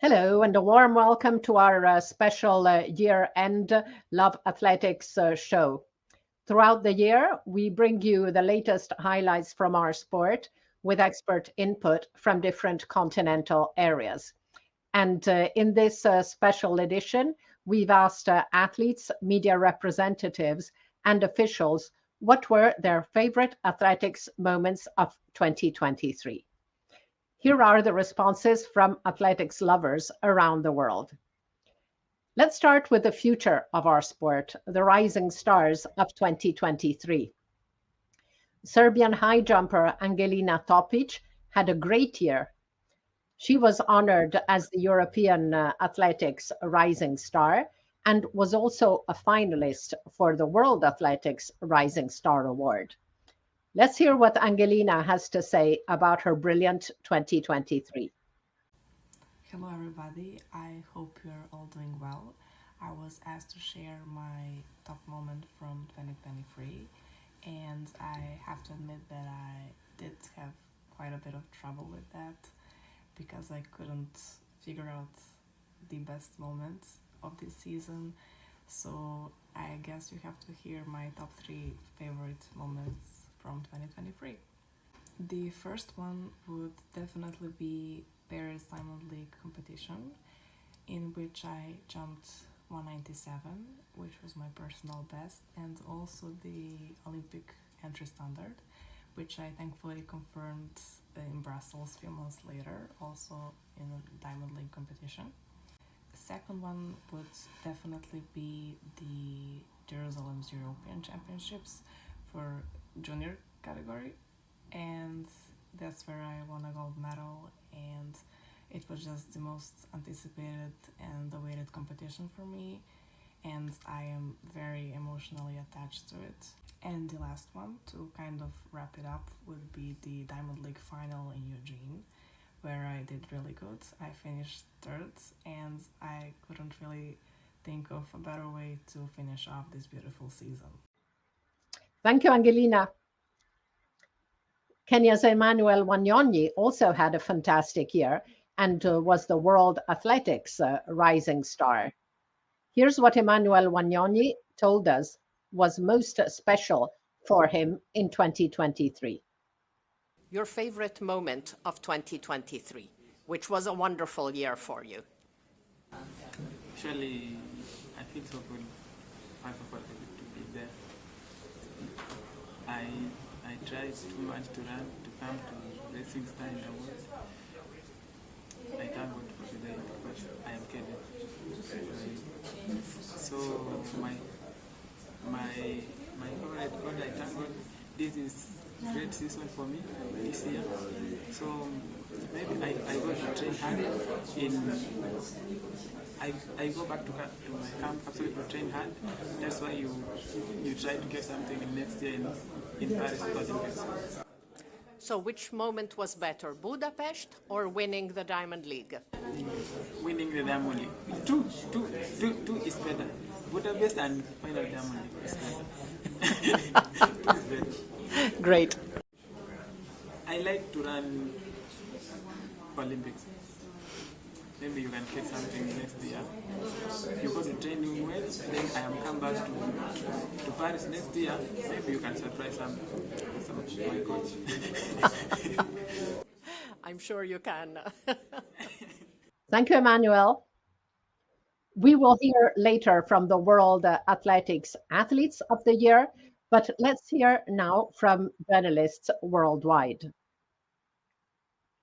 Hello, and a warm welcome to our special year-end Love Athletics show. Throughout the year, we bring you the latest highlights from our sport with expert input from different continental areas. And in this special edition, we've asked athletes, media representatives, and officials what were their favorite athletics moments of 2023. Here are the responses from athletics lovers around the world. Let's start with the future of our sport, the rising stars of 2023. Serbian high jumper Angelina Topic had a great year. She was honored as the European Athletics Rising Star and was also a finalist for the World Athletics Rising Star Award. Let's hear what Angelina has to say about her brilliant 2023. Hello, everybody. I hope you're all doing well. I was asked to share my top moment from 2023, and I have to admit that I did have quite a bit of trouble with that because I couldn't figure out the best moment of this season. So I guess you have to hear my top 3 favorite moments from 2023. The first one would definitely be Paris Diamond League competition, in which I jumped 197, which was my personal best, and also the Olympic entry standard, which I thankfully confirmed in Brussels a few months later, also in a Diamond League competition. The second one would definitely be the Jerusalem's European Championships for junior category, and that's where I won a gold medal, and it was just the most anticipated and awaited competition for me, and I am very emotionally attached to it. And the last one, to kind of wrap it up, would be the Diamond League final in Eugene, where I did really good. I finished third, and I couldn't really think of a better way to finish off this beautiful season. Thank you, Angelina. Kenya's Emmanuel Wanyonyi also had a fantastic year and was the World Athletics Rising Star. Here's what Emmanuel Wanyonyi told us was most special for him in 2023. Your favorite moment of 2023, which was a wonderful year for you. Actually, I feel so good, first of all, to be there. I tried too much to run to come to Racing Star in the world. I thank God for today because I am Kenyan. So my favorite God, I thank God. This is great season for me this year. So maybe I go to train hard I go back to my camp absolutely to train hard. That's why you try to get something next year in Paris Olympics. So which moment was better, Budapest or winning the Diamond League? Winning the Diamond League. Two is better. Budapest and final Diamond League is better. Two is better. Great. I like to run Olympics. Maybe you can get something next year. You go to training well, then I am come back to Paris next year. Maybe you can surprise some my coach. I'm sure you can. Thank you, Emmanuel. We will hear later from the World Athletics Athletes of the Year, but let's hear now from journalists worldwide.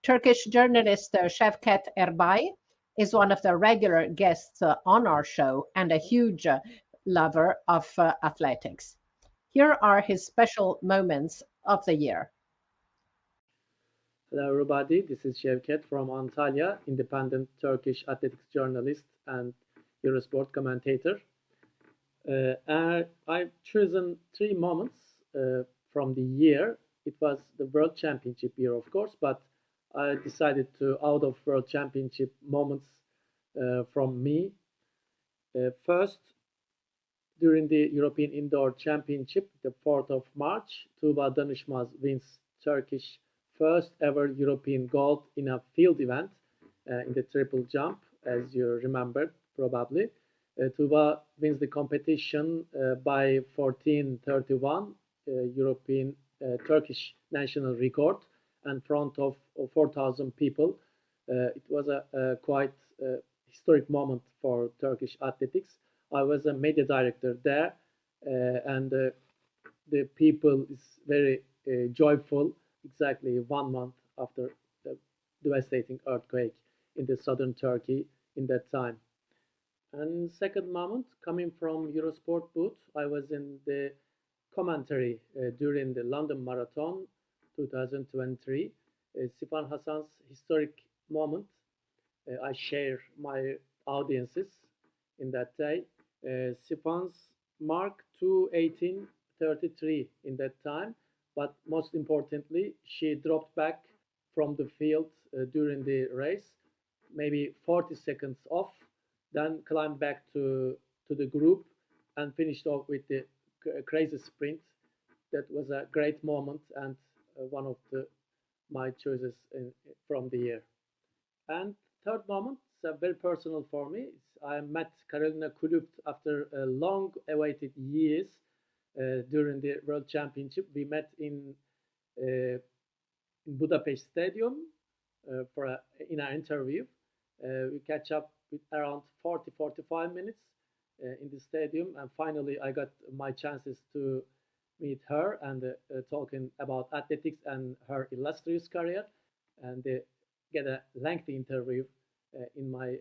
Turkish journalist Şevket Erbay is one of the regular guests on our show and a huge lover of athletics. Here are his special moments of the year. Hello, everybody. This is Şevket from Antalya, independent Turkish athletics journalist and Eurosport commentator. I've chosen 3 moments from the year. It was the World Championship year, of course, but I decided to out of World Championship moments from me. First, during the European Indoor Championship, the 4th of March, Tuğba Danışmaz wins Turkish first ever European gold in a field event in the triple jump. as you remembered, probably. Tuba wins the competition by 14:31, European Turkish national record, in front of 4,000 people. It was a quite historic moment for Turkish athletics. I was a media director there, and the people is very joyful. Exactly 1 month after the devastating earthquake in the southern Turkey in that time. And second moment, coming from Eurosport booth, I was in the commentary during the London Marathon 2023. Sifan Hassan's historic moment. I share my audiences in that day. Sifan's mark 2:18:33 in that time, but most importantly, she dropped back from the field during the race, maybe 40 seconds off, then climbed back to the group and finished off with the crazy sprint. That was a great moment and one of my choices from the year. And third moment, it's very personal for me. I met Karolina Kulüpt after long-awaited years during the World Championship. We met in Budapest Stadium in our interview. We catch up with around 40-45 minutes in the stadium, and finally I got my chances to meet her and talking about athletics and her illustrious career, and get a lengthy interview in my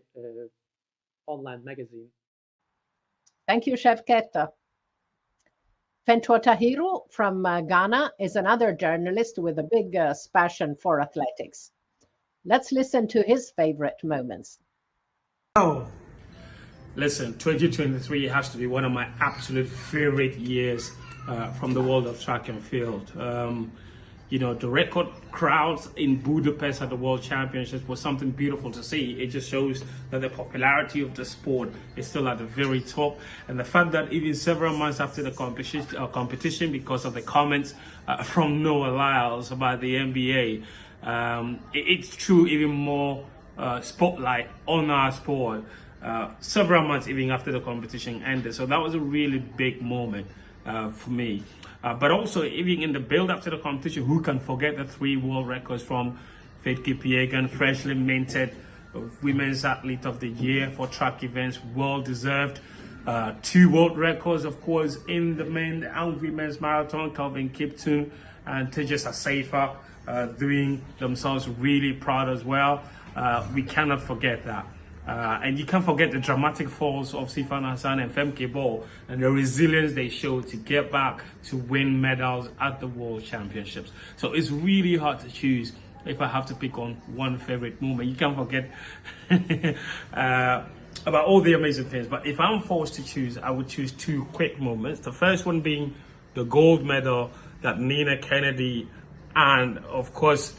online magazine. Thank you, Şevket. Fentua Tahiru from Ghana is another journalist with a big passion for athletics. Let's listen to his favorite moments. Oh, listen, 2023 has to be one of my absolute favorite years from the world of track and field. You know, the record crowds in Budapest at the World Championships was something beautiful to see. It just shows that the popularity of the sport is still at the very top. And the fact that even several months after the competition, because of the comments from Noah Lyles about the NBA, it's true even more spotlight on our sport several months even after the competition ended. So that was a really big moment for me. But also, even in the build-up to the competition, who can forget the 3 world records from Faith Kipyegon, freshly minted Women's Athlete of the Year for track events, well-deserved. 2 world records, of course, in the men and women's marathon, Kelvin Kiptum and Tejas Assefa doing themselves really proud as well. We cannot forget that. And you can't forget the dramatic falls of Sifan Hassan and Femke Bol and the resilience they showed to get back to win medals at the World Championships. So it's really hard to choose if I have to pick on one favorite moment. You can't forget about all the amazing things. But if I'm forced to choose, I would choose 2 quick moments. The first one being the gold medal that Nina Kennedy and, of course,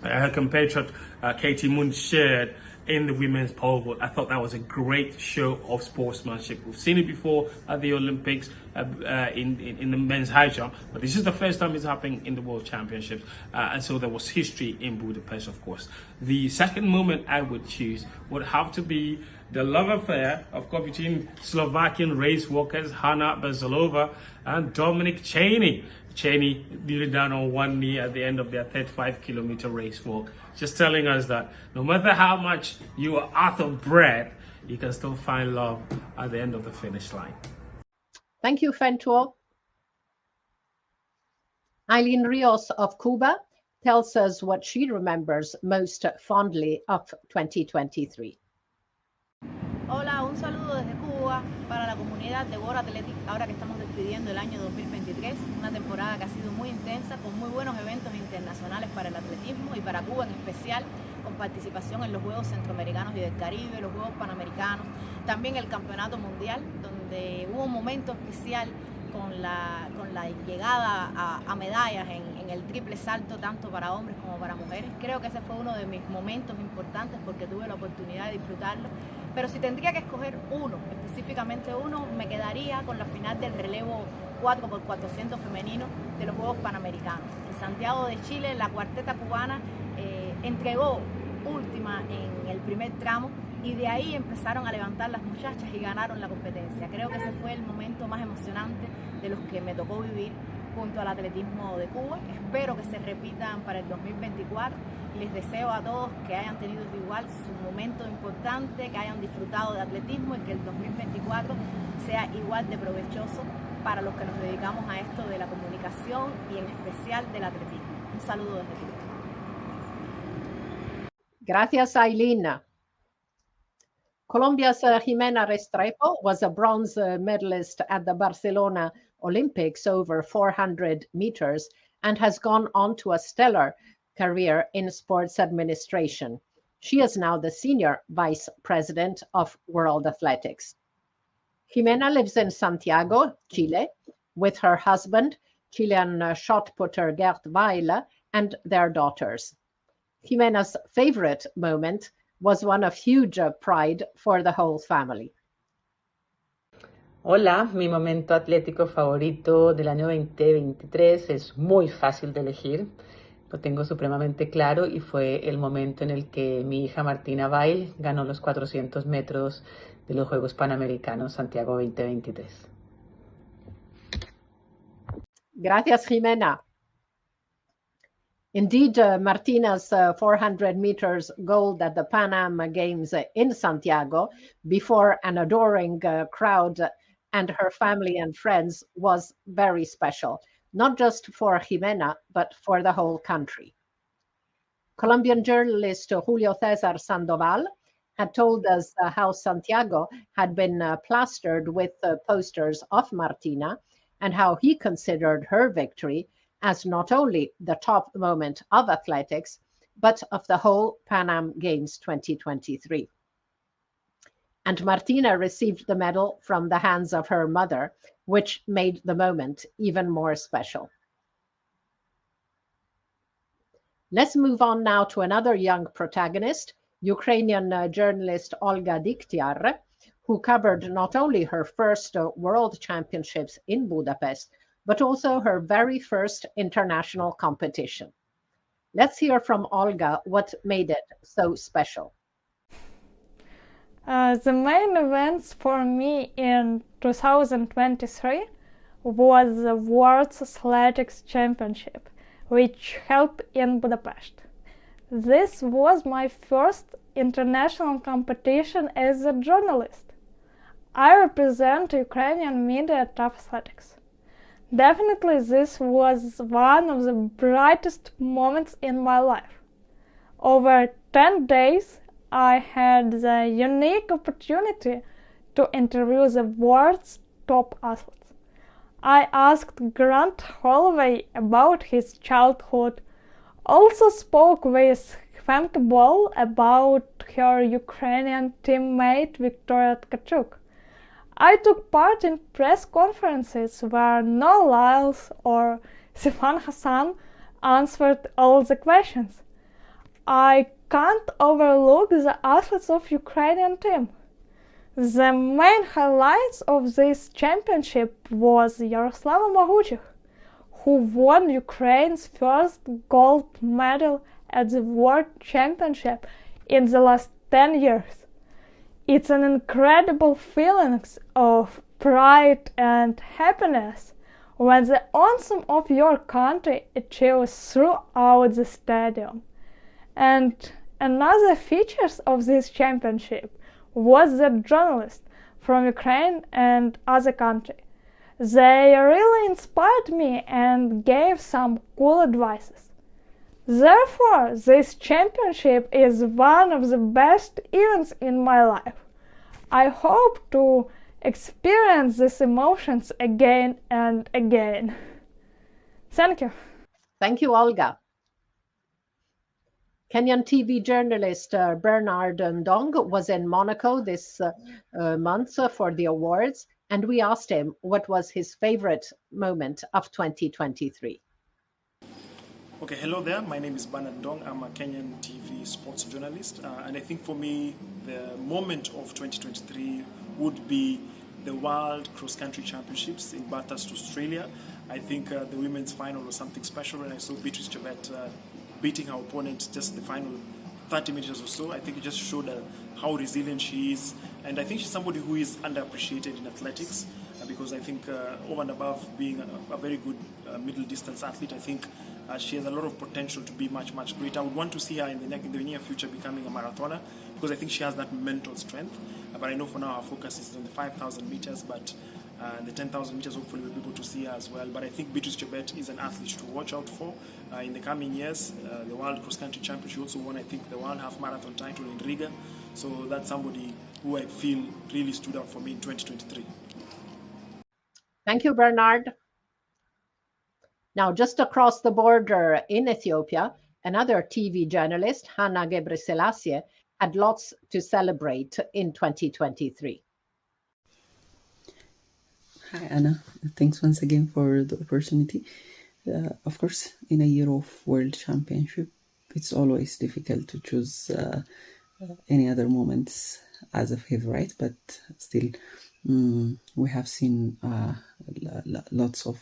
her compatriot Katie Moon shared in the women's pole vault. I thought that was a great show of sportsmanship. We've seen it before at the Olympics in the men's high jump, but this is the first time it's happening in the World Championships, and so there was history in Budapest, of course. The second moment I would choose would have to be the love affair, of course, between Slovakian race walkers Hanna Bezalova and Dominic Cheney. Cheney kneeling down on one knee at the end of their 35-kilometer race walk, just telling us that no matter how much you are out of breath, you can still find love at the end of the finish line. Thank you, Fentua. Eileen Rios of Cuba tells us what she remembers most fondly of 2023. Hola, un saludo desde Cuba para la comunidad de World Athletics, ahora que estamos despidiendo el año 2023, una temporada que ha sido muy intensa, con muy buenos eventos internacionales para el atletismo y para Cuba en especial, con participación en los Juegos Centroamericanos y del Caribe, los Juegos Panamericanos, también el Campeonato Mundial, donde hubo un momento especial con la llegada a medallas en el triple salto, tanto para hombres como para mujeres. Creo que ese fue uno de mis momentos importantes porque tuve la oportunidad de disfrutarlo. Pero si tendría que escoger uno, específicamente uno, me quedaría con la final del relevo 4x400 femenino de los Juegos Panamericanos. En Santiago de Chile, la cuarteta cubana entregó última en el primer tramo y de ahí empezaron a levantar las muchachas y ganaron la competencia. Creo que ese fue el momento más emocionante de los que me tocó vivir junto al atletismo de Cuba. Espero que se repitan para el 2024 y les deseo a todos que hayan tenido igual su momento importante, que hayan disfrutado de atletismo y que el 2024 sea igual de provechoso para los que nos dedicamos a esto de la comunicación y en especial del atletismo. Un saludo desde Cuba. Gracias, Aileen. Colombia's Jimena Restrepo was a bronze medalist at the Barcelona Olympics over 400 meters and has gone on to a stellar career in sports administration. She is now the senior vice president of World Athletics. Jimena lives in Santiago, Chile, with her husband, Chilean shot putter Gert Weil, and their daughters. Jimena's favorite moment was one of huge pride for the whole family. Hola, mi momento atlético favorito del año 2023 es muy fácil de elegir. Lo tengo supremamente claro y fue el momento en el que mi hija Martina Weil ganó los 400 metros de los Juegos Panamericanos Santiago 2023. Gracias, Jimena. Indeed, Martina's 400 meters gold at the Pan Am Games in Santiago before an adoring crowd and her family and friends was very special, not just for Jimena, but for the whole country. Colombian journalist Julio César Sandoval had told us how Santiago had been plastered with posters of Martina and how he considered her victory as not only the top moment of athletics, but of the whole Pan Am Games 2023. And Martina received the medal from the hands of her mother, which made the moment even more special. Let's move on now to another young protagonist, Ukrainian journalist Olga Diktyar, who covered not only her first World Championships in Budapest, but also her very first international competition. Let's hear from Olga what made it so special. The main events for me in 2023 was the World Athletics Championship, which held in Budapest. This was my first international competition as a journalist. I represent Ukrainian media at athletics. Definitely this was one of the brightest moments in my life. Over 10 days, I had the unique opportunity to interview the world's top athletes. I asked Grant Holloway about his childhood, also spoke with Femke Bol about her Ukrainian teammate Victoria Tkachuk. I took part in press conferences where Noah Lyles or Sifan Hassan answered all the questions. I can't overlook the athletes of Ukrainian team. The main highlights of this championship was Yaroslava Moguchik, who won Ukraine's first gold medal at the World Championship in the last 10 years. It's an incredible feeling of pride and happiness when the anthem of your country achieves throughout the stadium. And another feature of this championship was the journalists from Ukraine and other countries. They really inspired me and gave some cool advices. Therefore, this championship is one of the best events in my life. I hope to experience these emotions again and again. Thank you. Thank you, Olga. Kenyan TV journalist Bernard Ndong was in Monaco this month for the awards, and we asked him what was his favorite moment of 2023. Okay, hello there. My name is Bernard Ndong. I'm a Kenyan TV sports journalist, and I think for me, the moment of 2023 would be the World Cross Country Championships in Bathurst, Australia. I think the women's final was something special, and I saw Beatrice Chebet beating her opponent just the final 30 meters or so. I think it just showed how resilient she is. And I think she's somebody who is underappreciated in athletics because I think over and above being a very good middle distance athlete, I think she has a lot of potential to be much, much greater. I would want to see her in the near future becoming a marathoner because I think she has that mental strength. But I know for now our focus is on the 5,000 meters, but the 10,000 meters hopefully we'll be able to see her as well. But I think Beatrice Chebet is an athlete to watch out for in the coming years. The World Cross Country Champion, she also won, I think, the World Half Marathon title in Riga. So that's somebody who I feel really stood out for me in 2023. Thank you, Bernard. Now, just across the border in Ethiopia, another TV journalist, Hannah Gebreselassie, had lots to celebrate in 2023. Hi, Anna. Thanks once again for the opportunity. Of course, in a year of World Championship, it's always difficult to choose any other moments as a favorite, but still, we have seen lots of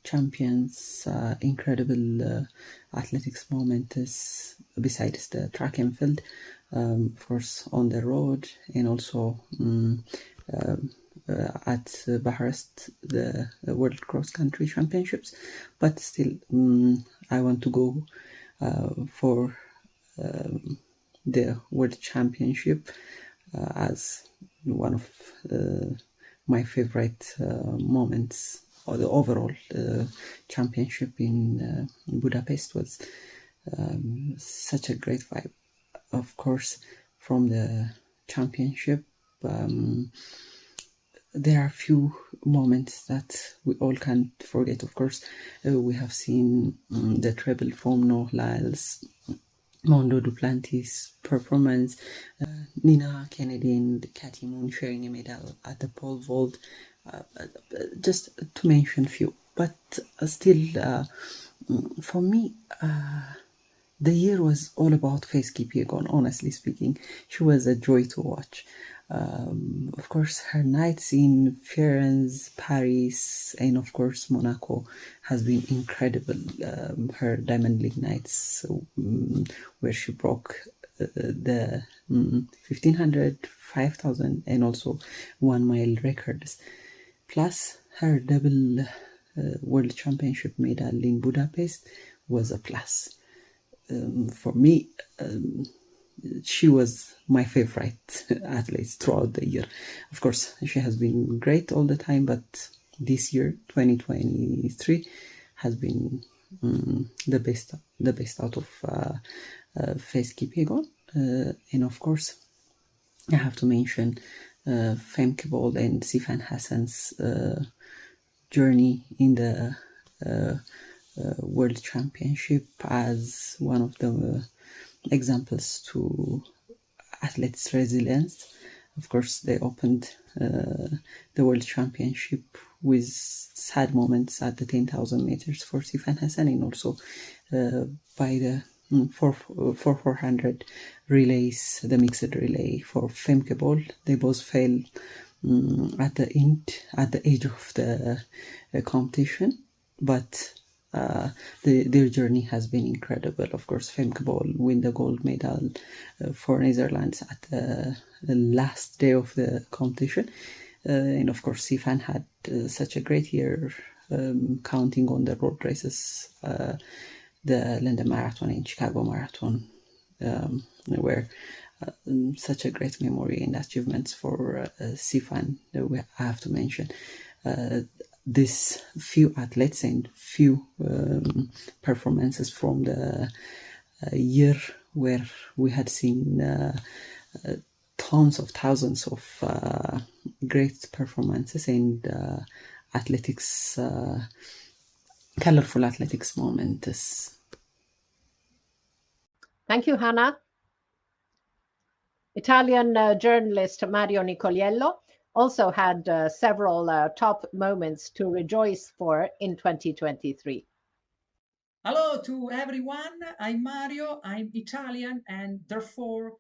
champions, incredible athletics moments besides the track and field, of course, on the road, and also at Bucharest, the World Cross Country Championships. But still, I want to go for the World Championship as one of my favorite moments. Or the overall championship in Budapest was such a great vibe. Of course, from the championship, there are a few moments that we all can't forget. Of course, we have seen the treble from Noah Lyles, Mondo Duplantis' performance, Nina Kennedy and Katie Moon sharing a medal at the pole vault, just to mention a few. But still, for me, the year was all about Faith Kipyegon, honestly speaking. She was a joy to watch. Of course, her nights in Firenze, Paris, and of course Monaco has been incredible. Her Diamond League nights, where she broke the 1500, 5000, and also 1 mile records. Plus, her double World Championship medal in Budapest was a plus. For me, she was my favorite athlete throughout the year. Of course, she has been great all the time, but this year, 2023, has been the best out of Faith Kipyegon. And of course, I have to mention Femke Bol and Sifan Hassan's journey in the World Championship as one of the examples to athletes' resilience. Of course, they opened the World Championship with sad moments at the 10,000 meters for Sifan Hassan, and also by the 400 relays, the mixed relay for Femke Bol. They both fell at the edge of the competition, but their journey has been incredible. Of course, Femke Bol win the gold medal for Netherlands at the last day of the competition. And of course, Sifan had such a great year, counting on the road races, the London Marathon and Chicago Marathon, were such a great memory and achievements for Sifan that I have to mention. This few athletes and few performances from the year where we had seen tons of thousands of great performances and athletics, colorful athletics moments. Thank you, Hannah. Italian journalist Mario Nicoliello also had several top moments to rejoice for in 2023. Hello to everyone. I'm Mario. I'm Italian, and therefore,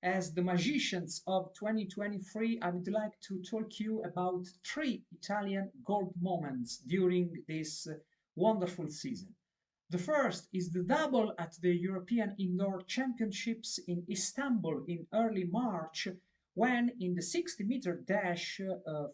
as the magicians of 2023, I would like to talk to you about 3 Italian gold moments during this wonderful season. The first is the double at the European Indoor Championships in Istanbul in early March, when in the 60-meter dash,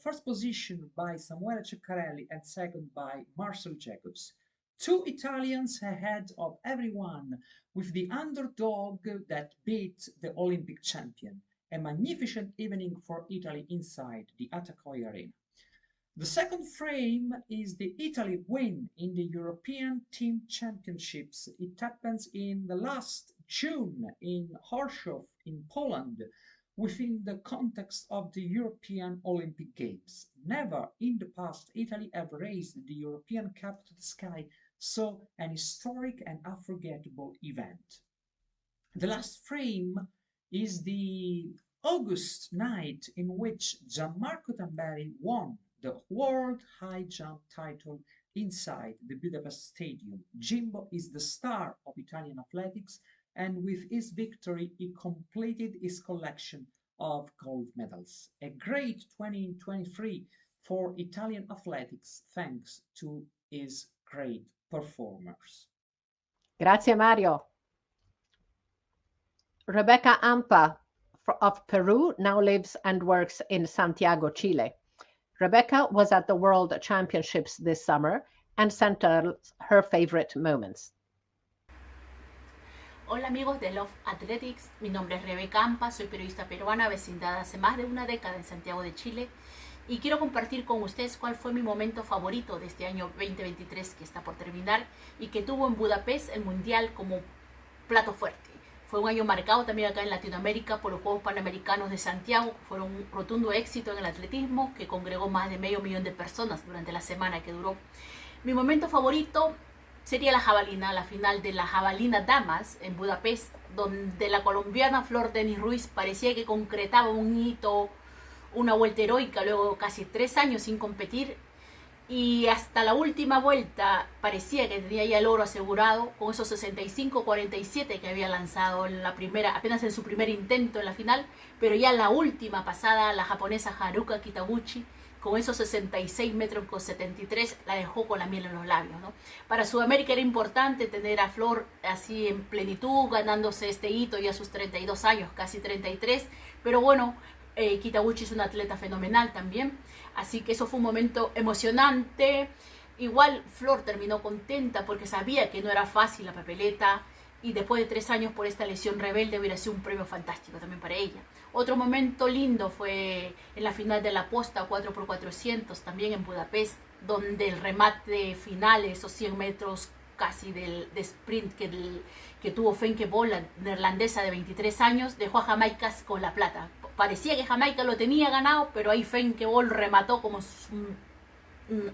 first position by Samuele Ceccarelli and second by Marcel Jacobs. Two Italians ahead of everyone, with the underdog that beat the Olympic champion. A magnificent evening for Italy inside the Attaccoi Arena. The second frame is the Italy win in the European Team Championships. It happens in the last June in Chorzów in Poland, within the context of the European Olympic Games. Never in the past Italy have raised the European Cup to the sky, so an historic and unforgettable event. The last frame is the August night in which Gianmarco Tamberi won the World High Jump title inside the Budapest Stadium. Jimbo is the star of Italian athletics, and with his victory he completed his collection of gold medals. A great 2023 for Italian athletics thanks to his great performers. Grazie, Mario. Rebecca Ampa of Peru now lives and works in Santiago, Chile. Rebecca was at the World Championships this summer and sent her favorite moments. Hola amigos de Love Athletics, mi nombre es Rebeca Ampa, soy periodista peruana vecindada hace más de una década en Santiago de Chile y quiero compartir con ustedes cuál fue mi momento favorito de este año 2023 que está por terminar y que tuvo en Budapest el Mundial como plato fuerte. Fue un año marcado también acá en Latinoamérica por los Juegos Panamericanos de Santiago, fueron un rotundo éxito en el atletismo que congregó más de 500.000 de personas durante la semana que duró. Mi momento favorito sería la jabalina, la final de la jabalina damas en Budapest, donde la colombiana Flor Denis Ruiz parecía que concretaba un hito, una vuelta heroica luego casi 3 años sin competir, y hasta la última vuelta parecía que tenía ya el oro asegurado con esos 65-47 que había lanzado en la primera, apenas en su primer intento en la final, pero ya en la última pasada la japonesa Haruka Kitaguchi con esos 66 metros con 73 la dejó con la miel en los labios, ¿no? Para Sudamérica era importante tener a Flor así en plenitud, ganándose este hito ya a sus 32 años, casi 33, pero bueno, Kitaguchi es una atleta fenomenal también, así que eso fue un momento emocionante. Igual Flor terminó contenta porque sabía que no era fácil la papeleta y después de 3 años por esta lesión rebelde hubiera sido un premio fantástico también para ella. Otro momento lindo fue en la final de la posta 4x400 también en Budapest, donde el remate final, esos 100 metros casi de sprint que tuvo Femke Bol, la neerlandesa de 23 años, dejó a Jamaica con la plata. Parecía que Jamaica lo tenía ganado, pero ahí Femke Bol remató como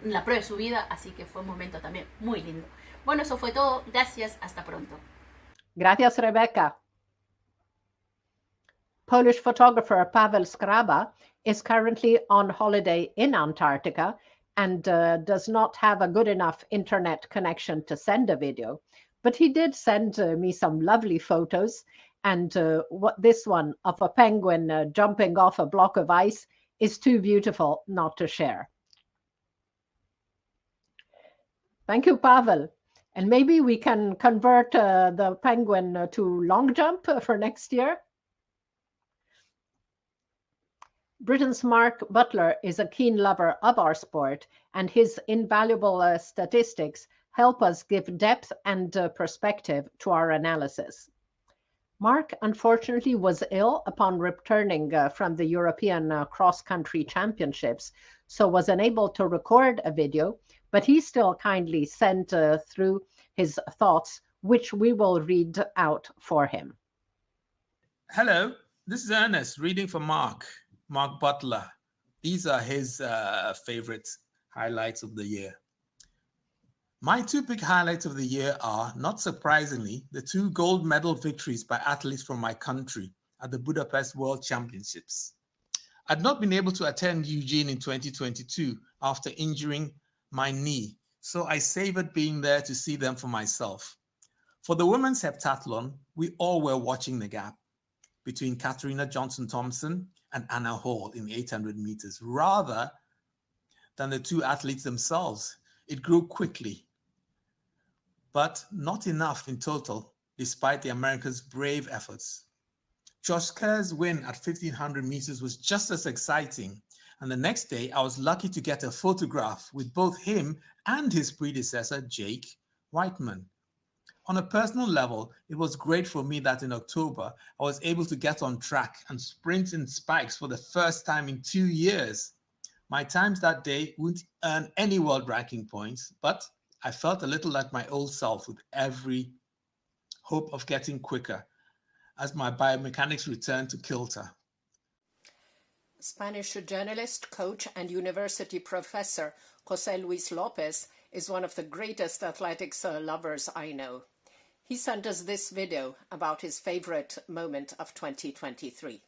la prueba de su vida, así que fue un momento también muy lindo. Bueno, eso fue todo. Gracias, hasta pronto. Gracias, Rebecca. Polish photographer Paweł Skraba is currently on holiday in Antarctica and does not have a good enough internet connection to send a video. But he did send me some lovely photos, and this one of a penguin jumping off a block of ice is too beautiful not to share. Thank you, Paweł. And maybe we can convert the penguin to long jump for next year. Britain's Mark Butler is a keen lover of our sport, and his invaluable statistics help us give depth and perspective to our analysis. Mark unfortunately was ill upon returning from the European cross-country championships, so was unable to record a video, but he still kindly sent through his thoughts, which we will read out for him. Hello, this is Ernest reading for Mark Butler. These are his favorite highlights of the year. My 2 big highlights of the year are, not surprisingly, the 2 gold medal victories by athletes from my country at the Budapest World Championships. I'd not been able to attend Eugene in 2022 after injuring my knee, so I savored being there to see them for myself. For the women's heptathlon, we all were watching the gap between Katarina Johnson-Thompson and Anna Hall in 800 meters, rather than the 2 athletes themselves. It grew quickly. but not enough in total, despite the Americans' brave efforts. Josh Kerr's win at 1500 meters was just as exciting, and the next day I was lucky to get a photograph with both him and his predecessor, Jake Whiteman. On a personal level, it was great for me that in October, I was able to get on track and sprint in spikes for the first time in 2 years. My times that day wouldn't earn any world ranking points, but I felt a little like my old self with every hope of getting quicker as my biomechanics returned to kilter. Spanish journalist, coach, and university professor José Luis López is one of the greatest athletics lovers I know. He sent us this video about his favorite moment of 2023.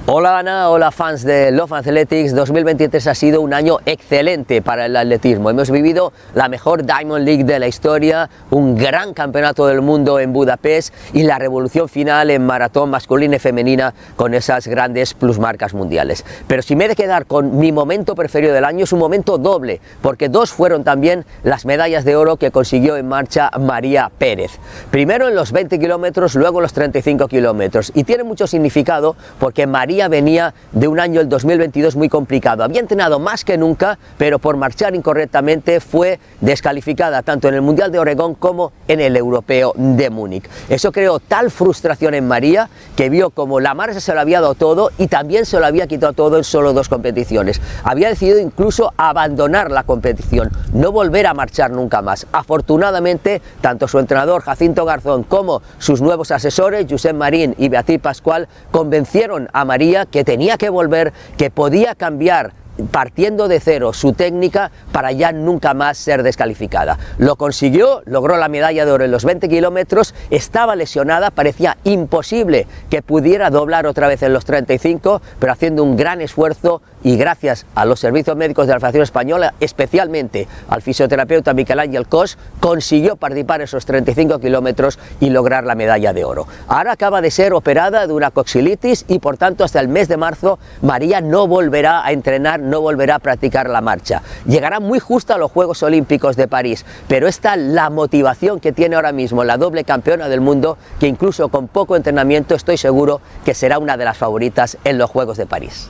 Hola Ana, hola fans de Love Athletics. 2023 ha sido un año excelente para el atletismo. Hemos vivido la mejor Diamond League de la historia, un gran campeonato del mundo en Budapest y la revolución final en maratón masculina y femenina con esas grandes plusmarcas mundiales. Pero si me he de quedar con mi momento preferido del año, es un momento doble, porque dos fueron también las medallas de oro que consiguió en marcha María Pérez. Primero en los 20 kilómetros, luego en los 35 kilómetros. Y tiene mucho significado porque María venía de un año, el 2022, muy complicado. Había entrenado más que nunca, pero por marchar incorrectamente fue descalificada tanto en el Mundial de Oregón como en el Europeo de Múnich. Eso creó tal frustración en María que vio como la marcha se lo había dado todo y también se lo había quitado todo en solo 2 competiciones. Había decidido incluso abandonar la competición, no volver a marchar nunca más. Afortunadamente, tanto su entrenador Jacinto Garzón como sus nuevos asesores, Josep Marín y Beatriz Pascual, convencieron a María que tenía que volver, que podía cambiar partiendo de cero su técnica para ya nunca más ser descalificada. Lo consiguió, logró la medalla de oro en los 20 kilómetros, estaba lesionada, parecía imposible que pudiera doblar otra vez en los 35, pero haciendo un gran esfuerzo y gracias a los servicios médicos de la Federación Española, especialmente al fisioterapeuta Miquel Ángel Cos, consiguió participar en esos 35 kilómetros y lograr la medalla de oro. Ahora acaba de ser operada de una coxilitis y por tanto hasta el mes de marzo María no volverá a entrenar, no volverá a practicar la marcha. Llegará muy justo a los Juegos Olímpicos de París, pero esta es la motivación que tiene ahora mismo la doble campeona del mundo, que incluso con poco entrenamiento estoy seguro que será una de las favoritas en los Juegos de París.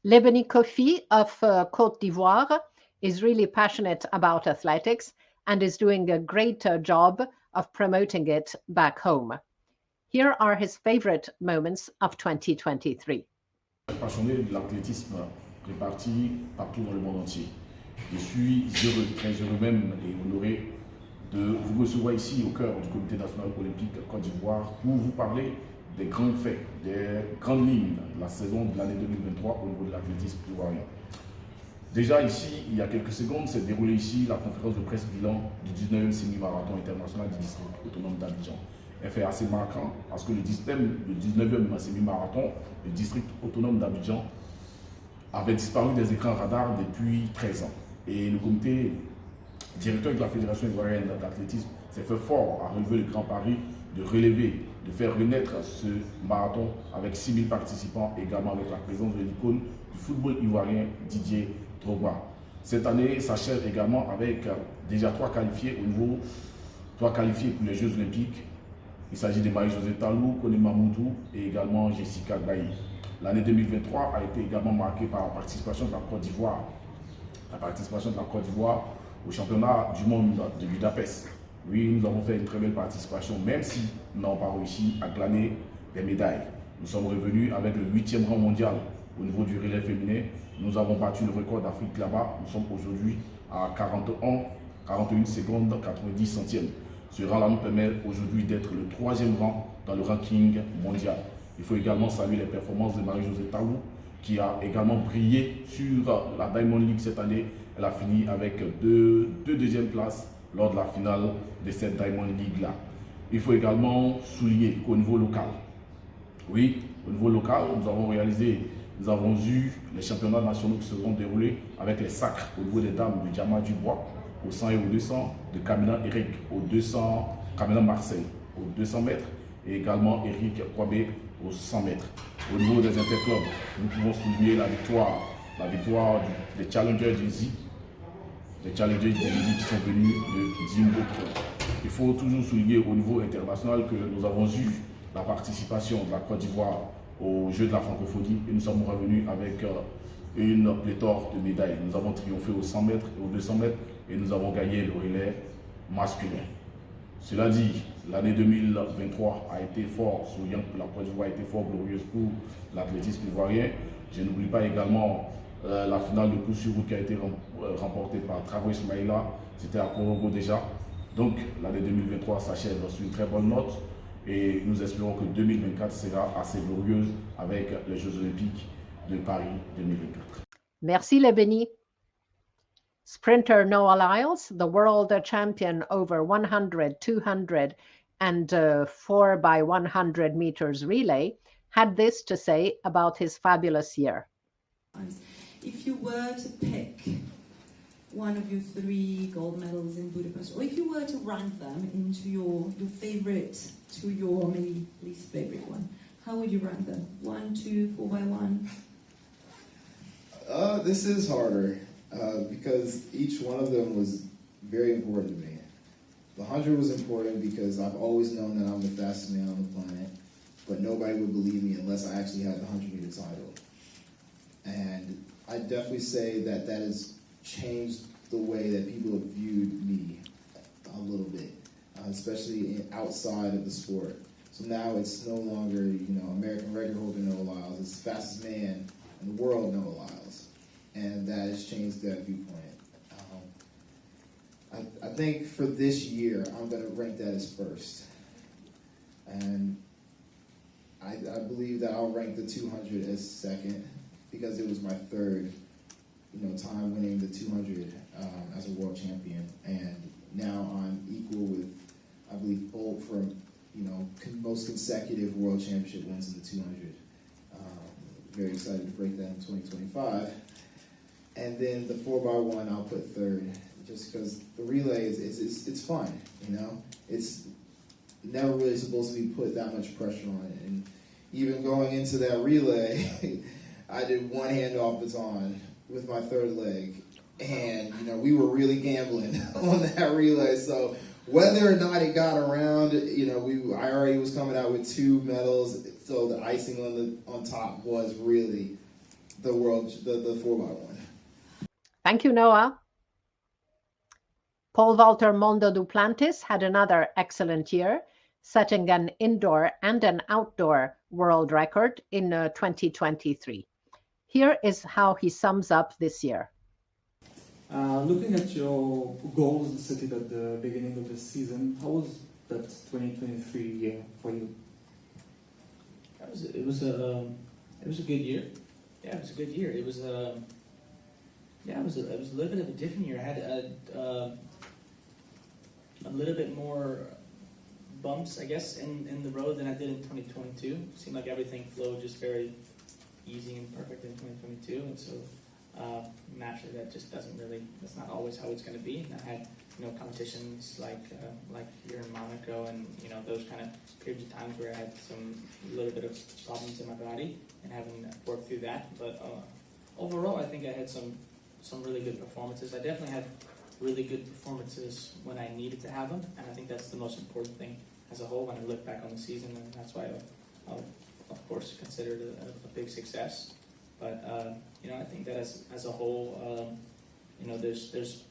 Lebeni Kofi of Côte d'Ivoire is really passionate about athletics and is doing a great job of promoting it back home. Here are his favorite moments of 2023. Passionné de l'athlétisme réparti partout dans le monde entier. Je suis heureux, très heureux même et honoré de vous recevoir ici au cœur du Comité national olympique Côte d'Ivoire pour vous parler des grands faits, des grandes lignes de la saison de l'année 2023 au niveau de l'athlétisme ivoirien. Déjà ici, il y a quelques secondes, s'est déroulée ici la conférence de presse bilan du 19e semi-marathon international du district autonome d'Abidjan. Un fait assez marquant parce que le 19e semi-marathon du district autonome d'Abidjan avait disparu des écrans radars depuis 13 ans. Et le comité directeur de la Fédération ivoirienne d'athlétisme s'est fait fort à relever le grand pari de relever, de faire renaître ce marathon avec 6000 participants, également avec la présence de l'icône du football ivoirien Didier Drogba. Cette année s'achève également avec déjà 3 qualifiés pour les Jeux Olympiques. Il s'agit de Marie-Josée Talou, Kone Mamoudou et également Jessica Bailly. L'année 2023 a été également marquée par la participation de la Côte d'Ivoire. La participation de la Côte d'Ivoire au championnat du monde de Budapest. Oui, nous avons fait une très belle participation, même si nous n'avons pas réussi à glaner des médailles. Nous sommes revenus avec le 8e rang mondial au niveau du relais féminin. Nous avons battu le record d'Afrique là-bas. Nous sommes aujourd'hui à 41 secondes 90 centièmes. Ce rang-là nous permet aujourd'hui d'être le 3e rang dans le ranking mondial. Il faut également saluer les performances de Marie-Josée Talou, qui a également brillé sur la Diamond League cette année. Elle a fini avec deux deuxièmes places lors de la finale de cette Diamond League-là. Il faut également souligner qu'au niveau local, oui, au niveau local, nous avons eu les championnats nationaux qui se sont déroulés avec les sacres au niveau des dames de Diama Dubois, au 100 et au 200, de Kamina Eric au 200, Kamina Marcel au 200 mètres et également Eric Kwabé au 100 mètres. Au niveau des interclubs, nous pouvons souligner la victoire la victoire des Challengers Jersey. Les Challengers Jersey qui sont venus de Zimbabwe. Il faut toujours souligner au niveau international que nous avons eu la participation de la Côte d'Ivoire aux Jeux de la francophonie et nous sommes revenus avec une pléthore de médailles. Nous avons triomphé aux 100 mètres et aux 200 mètres et nous avons gagné le relais masculin. Cela dit, l'année 2023 a été fort souriante pour la Côte d'Ivoire, a été fort glorieuse pour l'athlétisme ivoirien. Je n'oublie pas également la finale de course sur route qui a été remportée par Travo Ismaïla. C'était à Korogo déjà. Donc l'année 2023 s'achève sur une très bonne note et nous espérons que 2024 sera assez glorieuse avec les Jeux Olympiques de Paris 2024. Merci les bénis. Sprinter Noah Lyles, the world champion over 100, 200 and 4x100 meters relay, had this to say about his fabulous year. If you were to pick one of your 3 gold medals in Budapest, or if you were to rank them into your favorite to your maybe least favorite one, how would you rank them? 1, 2, 4x1? This is harder because each one of them was very important to me. The 100 was important because I've always known that I'm the fastest man on the planet, but nobody would believe me unless I actually had the 100-meter title. And I definitely say that that has changed the way that people have viewed me a little bit, especially outside of the sport. So now it's no longer, American record holder Noah Lyles, it's the fastest man in the world, Noah Lyles. And that has changed that viewpoint. I think for this year, I'm going to rank that as first. And I believe that I'll rank the 200 as second because it was my third, time winning the 200 as a world champion. And now I'm equal with, I believe, Bolt for, most consecutive world championship wins in the 200. Very excited to break that in 2025. And then the 4x1 I'll put third, just because the relay it's fun, It's never really supposed to be put that much pressure on it. And even going into that relay, I did one handoff baton with my third leg, and we were really gambling on that relay. So whether or not it got around, I already was coming out with 2 medals. So the icing on top was really the 4x1. Thank you, Noah. Pole vaulter Mondo Duplantis had another excellent year, setting an indoor and an outdoor world record in 2023. Here is how he sums up this year. Looking at your goals set at the beginning of the season, how was that 2023 year for you? It was a good year. Yeah, it was a good year. It was a little bit of a different year. I had a little bit more bumps, I guess, in the road than I did in 2022. It seemed like everything flowed just very easy and perfect in 2022, and so naturally that just that's not always how it's going to be. And I had competitions like here in Monaco, and those kind of periods of times where I had a little bit of problems in my body and having worked through that. But overall, I think I had some really good performances. I definitely had really good performances when I needed to have them, and I think that's the most important thing as a whole when I look back on the season, and that's why I'll of course consider it a big success. But I think that as a whole, there's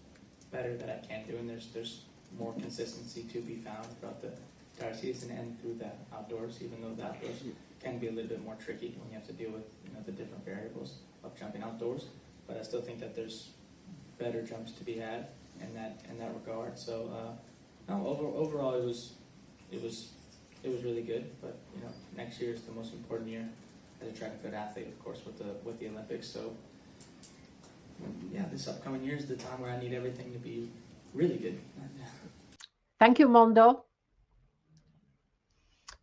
better that I can do, and there's more consistency to be found throughout the entire season and through the outdoors, even though the outdoors can be a little bit more tricky when you have to deal with the different variables of jumping outdoors. But I still think that there's better jumps to be had in that regard. So overall it was really good. But next year is the most important year as a track and field athlete, of course, with the Olympics. So yeah, this upcoming year is the time where I need everything to be really good. Thank you, Mondo.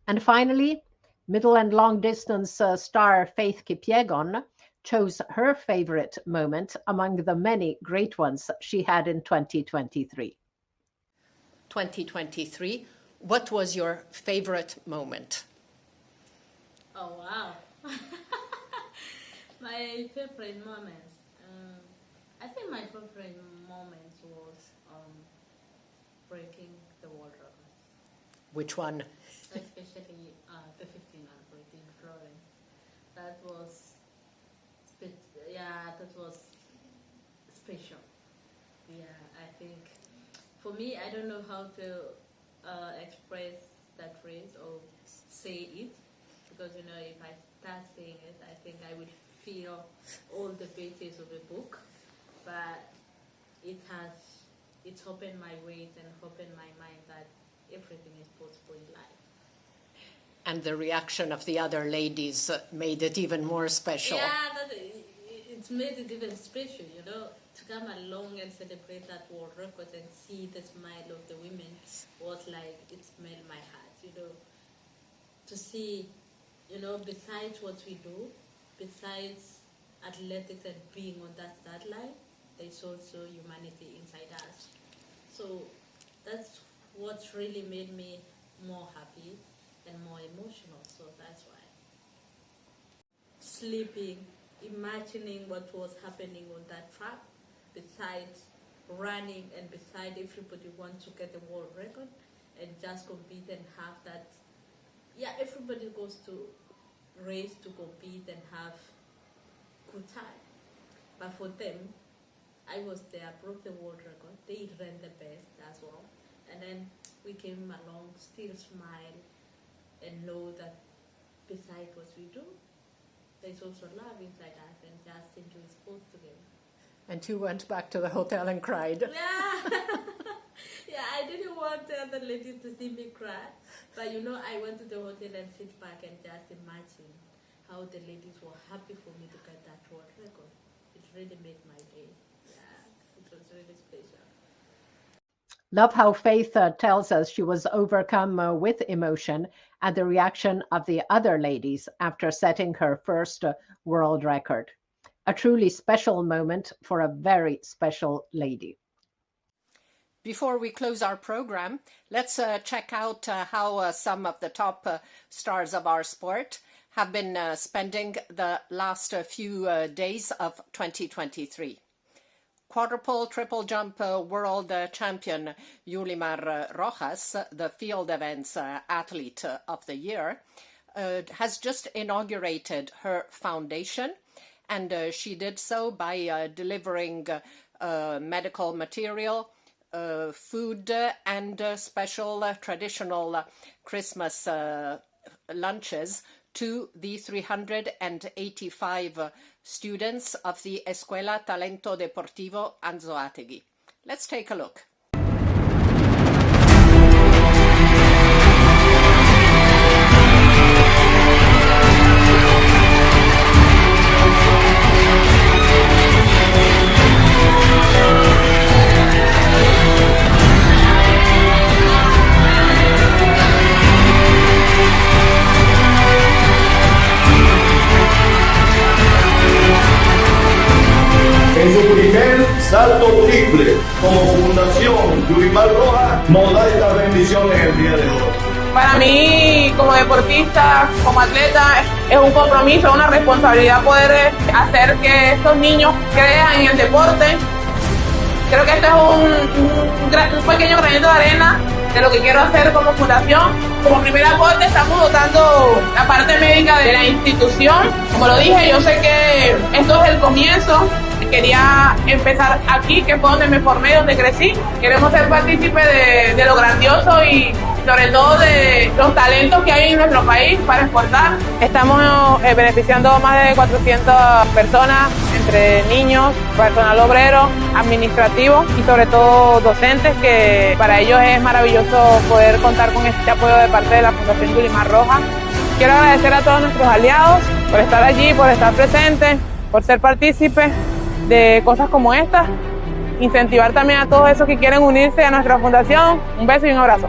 And finally, middle and long distance star Faith Kipyegon chose her favorite moment among the many great ones she had in 2023. 2023, what was your favorite moment? Oh, wow. My favorite moment. think my favorite moment was breaking the world record. Which one? Especially the 1500 in Florence. That was special. Yeah, I think for me, I don't know how to express that phrase or say it, because if I start saying it, I think I would feel all the pages of a book. But it's opened my ways and opened my mind that everything is possible in life. And the reaction of the other ladies made it even more special. Yeah, it's made it even special, to come along and celebrate that world record and see the smile of the women was like, it made my heart, to see, besides what we do, besides athletics and being on that start line, there's also humanity inside us. So that's what really made me more happy and more emotional, so that's why. Sleeping, imagining what was happening on that track, besides running and beside everybody wants to get the world record and just compete and have that. Yeah, everybody goes to race to compete and have good time. But for them, I was there, broke the world record. They ran the best as well. And then we came along, still smile and know that beside what we do, there's also love inside us and just enjoy sports together. And you went back to the hotel and cried. Yeah, yeah, I didn't want the other ladies to see me cry. But I went to the hotel and sit back and just imagine how the ladies were happy for me to get that world record. It really made my day. Yeah, it was really special. Love how Faith tells us she was overcome with emotion at the reaction of the other ladies after setting her first world record. A truly special moment for a very special lady. Before we close our program, let's check out how some of the top stars of our sport have been spending the last few days of 2023. Quadruple triple jump world champion Yulimar Rojas, the field events athlete of the year, has just inaugurated her foundation, and she did so by delivering medical material, food, and special traditional Christmas lunches to the 385 students of the Escuela Talento Deportivo Anzoátegui. Let's take a look. En su primer salto triple como Fundación Yulimar Rojas nos da esta bendición en el día de hoy. Para mí, como deportista, como atleta, es un compromiso, una responsabilidad poder hacer que estos niños crean en el deporte. Creo que este es un pequeño granito de arena de lo que quiero hacer como fundación. Como primer aporte estamos dotando la parte médica de la institución. Como lo dije, yo sé que esto es el comienzo. Quería empezar aquí, que fue donde me formé, donde crecí. Queremos ser partícipes de lo grandioso y sobre todo de los talentos que hay en nuestro país para exportar. Estamos beneficiando a más de 400 personas, entre niños, personal obrero, administrativo y sobre todo docentes, que para ellos es maravilloso poder contar con este apoyo de parte de la Fundación Yulimar Rojas. Quiero agradecer a todos nuestros aliados por estar allí, por estar presentes, por ser partícipes de cosas como estas, incentivar también a todos esos que quieren unirse a nuestra fundación. Un beso y un abrazo.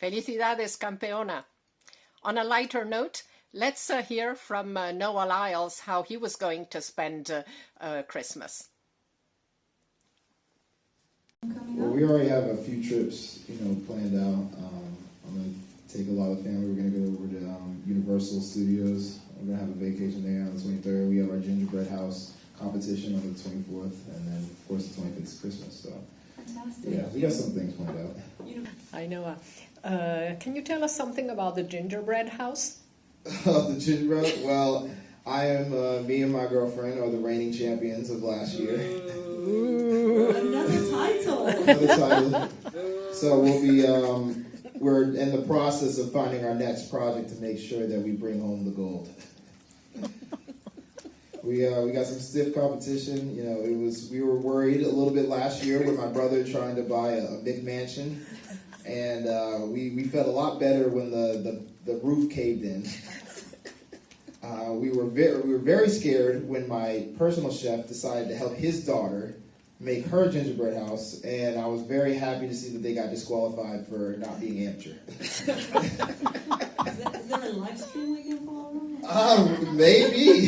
Felicidades, campeona. On a lighter note, let's hear from Noah Lyles how he was going to spend Christmas. Well, we already have a few trips, planned out. I'm going to take a lot of family. We're going to go over to Universal Studios. We're going to have a vacation there on the 23rd. We have our gingerbread house competition on the 24th, and then, of course, the 25th is Christmas. So, fantastic. Yeah, we got some things planned out. Hi, Noah. Can you tell us something about the gingerbread house? The gingerbread? Well, me and my girlfriend are the reigning champions of last year. Another title. Another title. So we'll be, we're in the process of finding our next project to make sure that we bring home the gold. We got some stiff competition. We were worried a little bit last year with my brother trying to buy a big mansion, and we felt a lot better when the roof caved in. We were very scared when my personal chef decided to help his daughter make her gingerbread house, and I was very happy to see that they got disqualified for not being amateur. Is there a live stream we can follow? Maybe.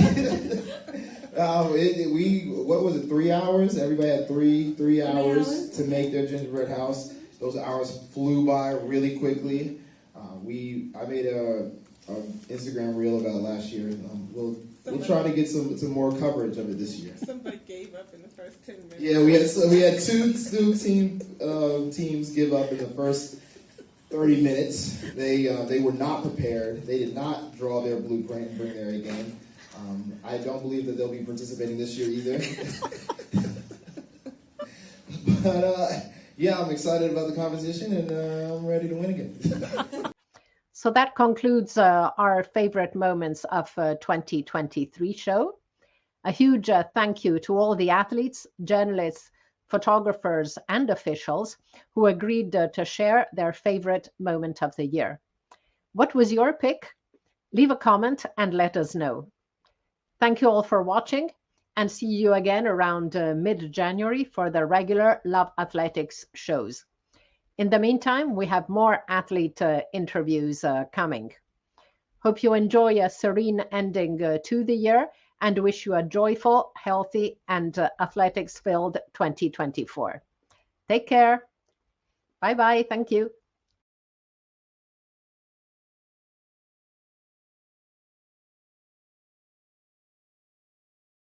What was it? 3 hours. Everybody had three hours to make their gingerbread house. Those hours flew by really quickly. I made a Instagram reel about it last year. We'll try to get some more coverage of it this year. Somebody gave up in the first 10 minutes. Yeah, we had two teams give up in the first 30 minutes. They were not prepared. They did not draw their blueprint and bring their A game. I don't believe that they'll be participating this year either. But yeah, I'm excited about the competition, and I'm ready to win again. So that concludes our favorite moments of 2023 show. A huge thank you to all the athletes, journalists, photographers, and officials who agreed to share their favorite moment of the year. What was your pick? Leave a comment and let us know. Thank you all for watching, and see you again around mid-January for the regular Love Athletics shows. In the meantime, we have more athlete interviews coming. Hope you enjoy a serene ending to the year, and wish you a joyful, healthy, and athletics-filled 2024. Take care. Bye-bye. Thank you.